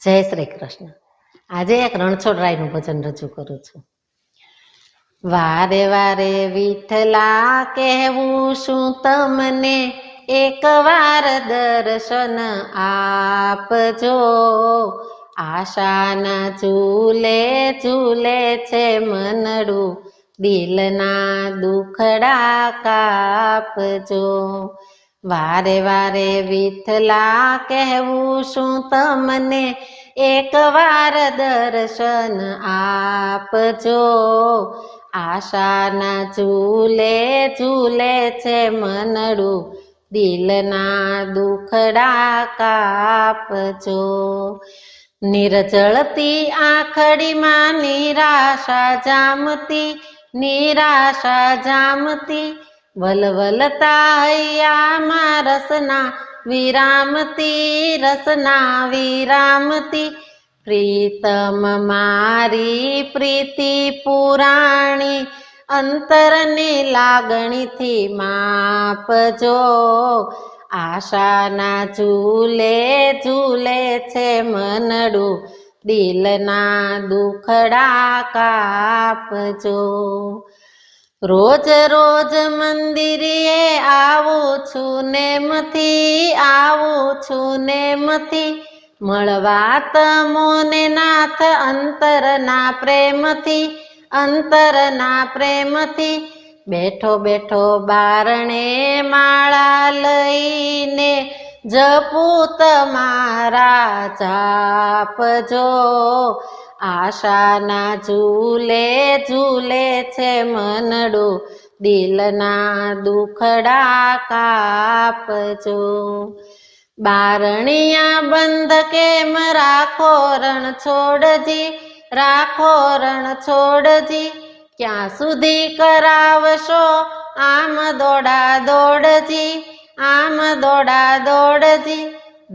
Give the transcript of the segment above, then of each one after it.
જય શ્રી કૃષ્ણ। આજે એક રણછોડરાયનું ભજન રજૂ કરું છું। વારે વારે વિઠ્ઠલા કહેવું શું તમને, એકવાર દર્શન આપજો। આશાના ઝૂલે ઝૂલે છે મનડું, દિલના દુખડા કાપજો। વારે વારે વિઠ્ઠલા કહેવું શું તમને, એકવાર દર્શન આપજો। આશાના ઝૂલે ઝૂલે છે મનડું, દિલના દુખડા કાપજો। નિર્જળતી આંખડીમાં નિરાશા જામતી, નિરાશા જામતી, વલવલતા હૈયામાં રસના વિરામતી, રસના વિરામતી। પ્રીતમ મારી પ્રીતિ પુરાણી, અંતરની લાગણીથી માપજો। આશાના ઝૂલે ઝૂલે છે મનડું, દિલના દુખડા કાપજો। રોજ રોજ મંદિરે આવું છું નેમથી, આવું છું નેમથી, મળવા તમોને નાથ અંતરના પ્રેમથી, અંતરના પ્રેમથી। બેઠો બેઠો બારણે માળા લઈને, જપું તમારા જાપજો। આશાના ઝૂલે ઝૂલે છે મનડું, દિલના દુખડા કાપજો। બારણિયા બંધ કેમ રાખો રણછોડજી, રાખો રણછોડજી, ક્યાં સુધી કરાવશો આમ દોડા દોડજી, આમ દોડા દોડજી।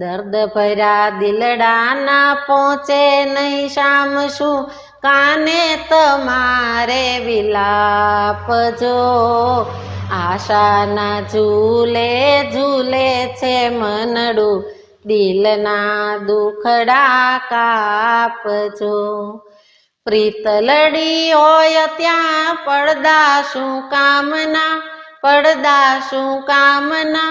દર્દ ભર્યા દિલડાના પહોંચે નહીં શામ શું, કાને તમારે વિલાપજો। આશાના ઝૂલે ઝૂલે છે મનડું, દિલના દુખડા કાપજો। પ્રીતલડી હોય ત્યાં પડદા શું કામના, પડદા શું કામના,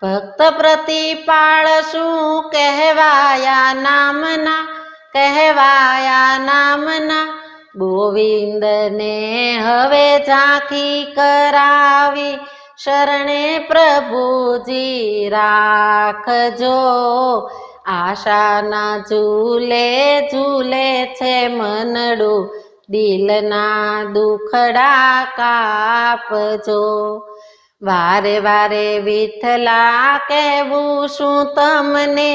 ભક્ત પ્રતિપાળ શું કહેવાયા નામના, કહેવાયા નામના। ગોવિંદને હવે ઝાંખી કરાવી, શરણે પ્રભુજી રાખજો। આશાના ઝૂલે ઝૂલે છે મનડું, દિલના દુખડા કાપજો। વારે વારે વિઠ્ઠલા કહેવું શું તમને,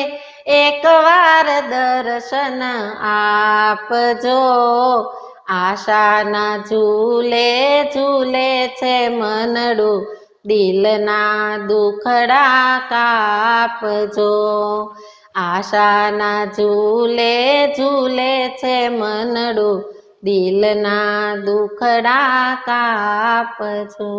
એકવાર દર્શન આપજો। આશાના ઝૂલે ઝૂલે છે મનડું, દિલના દુખડા કાપજો। આશાના ઝૂલે ઝૂલે છે મનડું, દિલના દુખડા કાપજો।